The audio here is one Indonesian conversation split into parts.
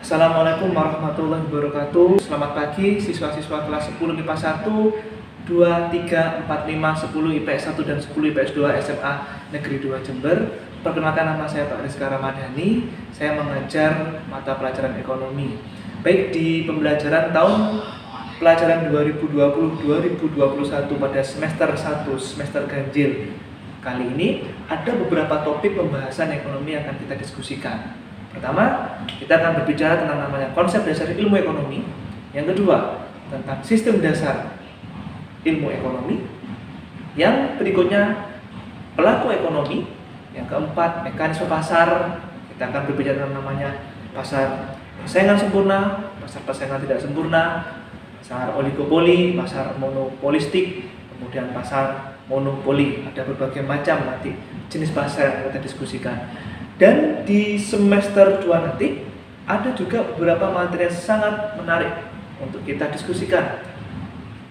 Assalamualaikum warahmatullahi wabarakatuh. Selamat pagi siswa-siswa kelas 10 MIPA 1, 2, 3, 4, 5, 10 IPS 1 dan 10 IPS 2 SMA Negeri 2 Jember. Perkenalkan, nama saya Pak Rizka Ramadhani. Saya mengajar mata pelajaran ekonomi. Baik di pembelajaran tahun pelajaran 2020-2021 pada semester 1, semester ganjil. Kali ini ada beberapa topik pembahasan ekonomi yang akan kita diskusikan. Pertama, kita akan berbicara tentang namanya konsep dasar ilmu ekonomi. Yang kedua, tentang sistem dasar ilmu ekonomi. Yang berikutnya, pelaku ekonomi. Yang keempat, mekanisme pasar. Kita akan berbicara tentang namanya pasar persaingan sempurna, pasar persaingan tidak sempurna, pasar oligopoli, pasar monopolistik, kemudian pasar monopoli. Ada berbagai macam nanti jenis pasar yang kita diskusikan. Dan di semester 2 nanti ada juga beberapa materi yang sangat menarik untuk kita diskusikan,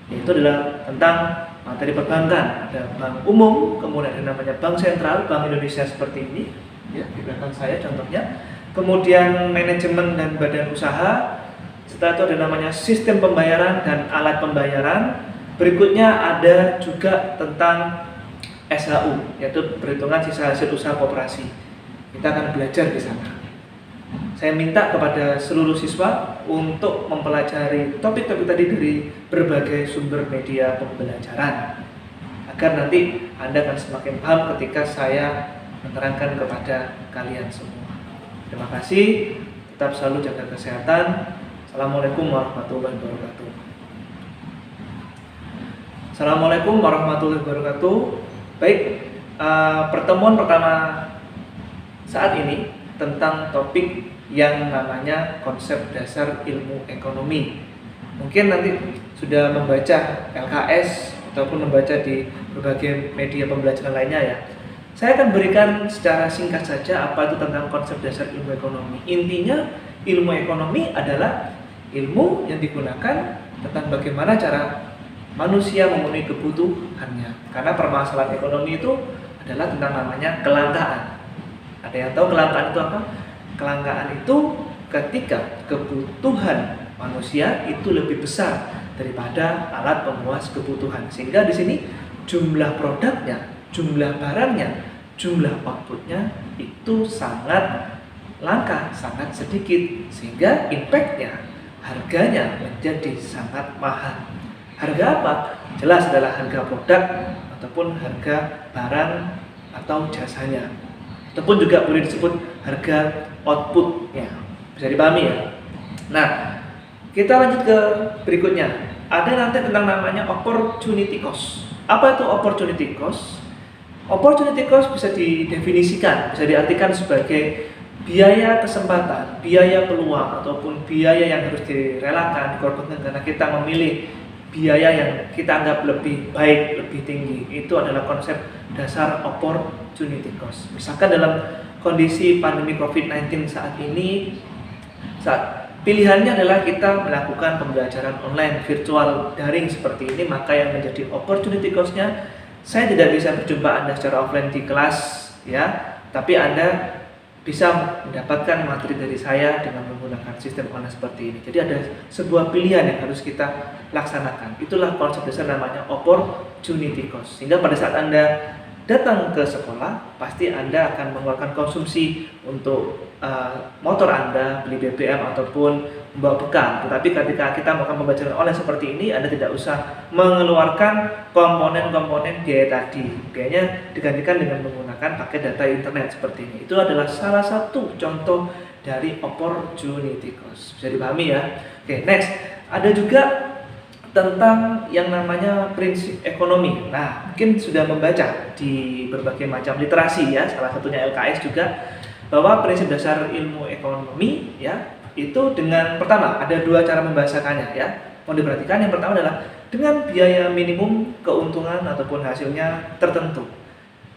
yaitu adalah tentang materi perbankan. Ada bank umum, kemudian ada namanya bank sentral, Bank Indonesia seperti ini ya, di belakang saya contohnya. Kemudian manajemen dan badan usaha. Setelah itu ada namanya sistem pembayaran dan alat pembayaran. Berikutnya ada juga tentang SHU, yaitu perhitungan sisa hasil usaha koperasi. Kita akan belajar di sana. Saya minta kepada seluruh siswa untuk mempelajari topik-topik tadi dari berbagai sumber media pembelajaran, agar nanti Anda akan semakin paham ketika saya menerangkan kepada kalian semua. Terima kasih, tetap selalu jaga kesehatan. Assalamualaikum warahmatullahi wabarakatuh. Assalamualaikum warahmatullahi wabarakatuh. Baik, pertemuan pertama saat ini tentang topik yang namanya konsep dasar ilmu ekonomi. Mungkin nanti sudah membaca LKS ataupun membaca di berbagai media pembelajaran lainnya ya. Saya akan berikan secara singkat saja apa itu tentang konsep dasar ilmu ekonomi. Intinya, ilmu ekonomi adalah ilmu yang digunakan tentang bagaimana cara manusia memenuhi kebutuhannya. Karena permasalahan ekonomi itu adalah tentang namanya kelangkaan. Ada yang tahu kelangkaan itu apa? Kelangkaan itu ketika kebutuhan manusia itu lebih besar daripada alat pemuas kebutuhan. Sehingga di sini jumlah produknya, jumlah barangnya, jumlah outputnya itu sangat langka, sangat sedikit. Sehingga impact-nya, harganya menjadi sangat mahal. Harga apa? Jelas adalah harga produk ataupun harga barang atau jasanya. Ataupun juga boleh disebut harga outputnya. Bisa dipahami ya? Nah, kita lanjut ke berikutnya. Ada nanti tentang namanya opportunity cost. Apa itu opportunity cost? Opportunity cost bisa didefinisikan, bisa diartikan sebagai biaya kesempatan, biaya peluang, ataupun biaya yang harus direlakan, dikorbankan karena kita memilih biaya yang kita anggap lebih baik, lebih tinggi. Itu adalah konsep dasar opportunity cost. Misalkan dalam kondisi pandemi COVID-19 saat ini, saat pilihannya adalah kita melakukan pembelajaran online, virtual, daring seperti ini, maka yang menjadi opportunity cost-nya, saya tidak bisa berjumpa Anda secara offline di kelas ya, tapi Anda bisa mendapatkan materi dari saya dengan menggunakan sistem online seperti ini. Jadi ada sebuah pilihan yang harus kita laksanakan. Itulah konsep dasar namanya opportunity cost. Sehingga pada saat Anda datang ke sekolah, pasti Anda akan mengeluarkan konsumsi untuk motor Anda, beli BBM ataupun membawa bekal. Tetapi ketika kita melakukan pembelajaran online seperti ini, Anda tidak usah mengeluarkan komponen-komponen biaya tadi. Biayanya digantikan dengan menggunakan pakai data internet seperti ini. Itu adalah salah satu contoh dari opportunity cost. Bisa dipahami ya? Oke, next. Ada juga tentang yang namanya prinsip ekonomi. Nah, mungkin sudah membaca di berbagai macam literasi ya, salah satunya LKS juga, bahwa prinsip dasar ilmu ekonomi ya, itu dengan pertama ada dua cara membahasakannya ya. Mau diperhatikan, yang pertama adalah dengan biaya minimum keuntungan ataupun hasilnya tertentu.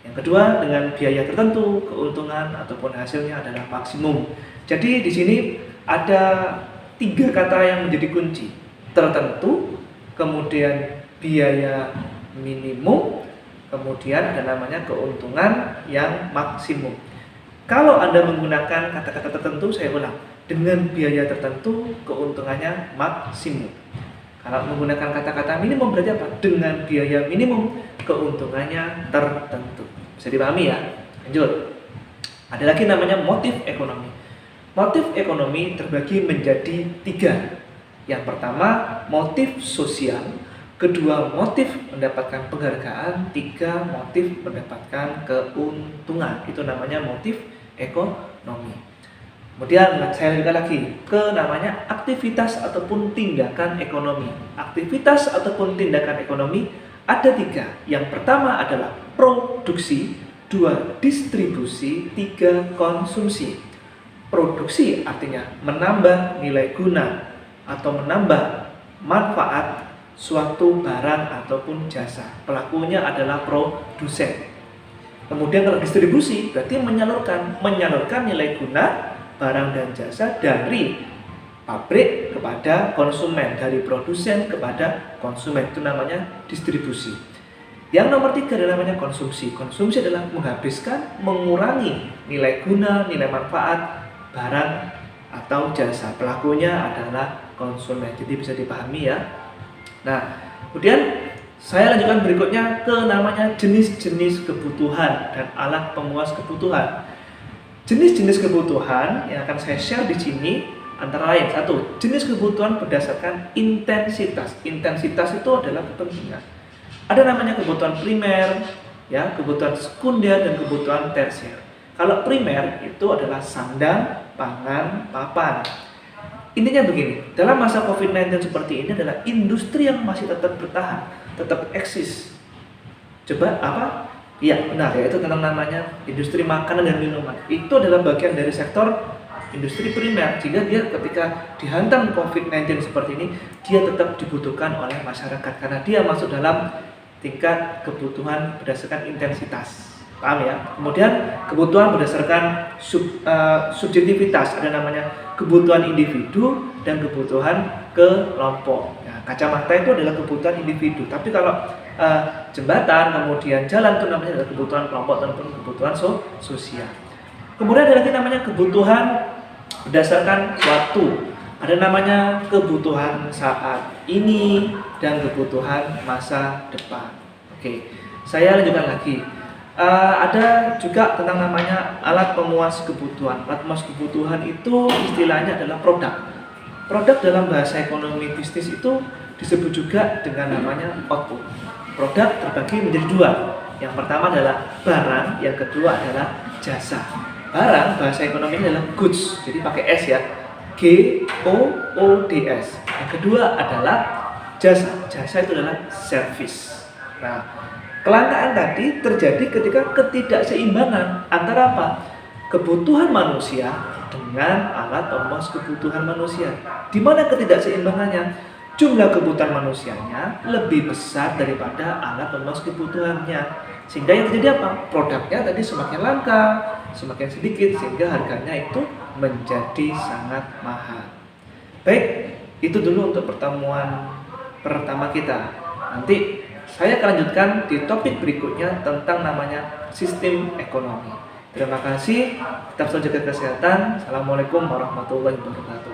Yang kedua dengan biaya tertentu, keuntungan ataupun hasilnya adalah maksimum. Jadi di sini ada tiga kata yang menjadi kunci: tertentu, kemudian biaya minimum, kemudian ada namanya keuntungan yang maksimum. Kalau Anda menggunakan kata-kata tertentu, saya ulang, dengan biaya tertentu keuntungannya maksimum. Kalau menggunakan kata-kata minimum berarti apa? Dengan biaya minimum keuntungannya tertentu. Bisa dipahami ya? Lanjut. Ada lagi namanya motif ekonomi. Motif ekonomi terbagi menjadi 3. Yang pertama motif sosial, kedua motif mendapatkan penghargaan, 3 motif mendapatkan keuntungan. Itu namanya motif ekonomi. Kemudian saya lanjutkan lagi ke namanya aktivitas ataupun tindakan ekonomi. Aktivitas ataupun tindakan ekonomi ada 3. Yang pertama adalah produksi, 2 distribusi, 3 konsumsi. Produksi artinya menambah nilai guna atau menambah manfaat suatu barang ataupun jasa. Pelakunya adalah produsen. Kemudian kalau distribusi berarti menyalurkan nilai guna barang dan jasa dari pabrik kepada konsumen, dari produsen kepada konsumen. Itu namanya distribusi. Yang nomor 3 adalah namanya konsumsi. Konsumsi adalah menghabiskan, mengurangi nilai guna, nilai manfaat barang atau jasa. Pelakunya adalah konsumen. Jadi bisa dipahami ya. Nah, kemudian saya lanjutkan berikutnya ke namanya jenis-jenis kebutuhan dan alat pemuas kebutuhan. Jenis-jenis kebutuhan yang akan saya share di sini antara lain 1. Jenis kebutuhan berdasarkan intensitas. Intensitas itu adalah kepentingan. Ada namanya kebutuhan primer, ya, kebutuhan sekunder dan kebutuhan tersier. Kalau primer itu adalah sandang, pangan, papan. Intinya begini, dalam masa COVID-19 seperti ini adalah industri yang masih tetap bertahan, tetap eksis. Coba apa? Iya benar, yaitu tentang namanya industri makanan dan minuman. Itu adalah bagian dari sektor industri primer, sehingga dia ketika dihantam COVID-19 seperti ini, dia tetap dibutuhkan oleh masyarakat karena dia masuk dalam tingkat kebutuhan berdasarkan intensitas. Paham ya? Kemudian kebutuhan berdasarkan subjektivitas, ada namanya kebutuhan individu dan kebutuhan kelompok. Nah, kacamata itu adalah kebutuhan individu, tapi kalau jembatan, kemudian jalan itu namanya adalah kebutuhan kelompok ataupun kebutuhan sosial. Kemudian ada lagi namanya kebutuhan berdasarkan waktu. Ada namanya kebutuhan saat ini dan kebutuhan masa depan. Oke, saya lanjutkan lagi. Ada juga tentang namanya alat pemuas kebutuhan. Alat pemuas kebutuhan itu istilahnya adalah produk. Produk dalam bahasa ekonomi bisnis itu disebut juga dengan namanya output. Produk terbagi menjadi 2. Yang pertama adalah barang, yang kedua adalah jasa. Barang bahasa ekonomi adalah goods, jadi pakai S ya, GOODS. Yang kedua adalah jasa. Jasa itu adalah service. Nah, kelangkaan tadi terjadi ketika ketidakseimbangan antara apa? Kebutuhan manusia dengan alat pemuas kebutuhan manusia. Di mana ketidakseimbangannya? Jumlah kebutuhan manusianya lebih besar daripada alat pemuas kebutuhannya. Sehingga yang terjadi apa? Produknya tadi semakin langka, semakin sedikit, sehingga harganya itu menjadi sangat mahal. Baik, itu dulu untuk pertemuan pertama kita. Nanti saya akan lanjutkan di topik berikutnya tentang namanya sistem ekonomi. Terima kasih, tetap jaga kesehatan. Assalamualaikum warahmatullahi wabarakatuh.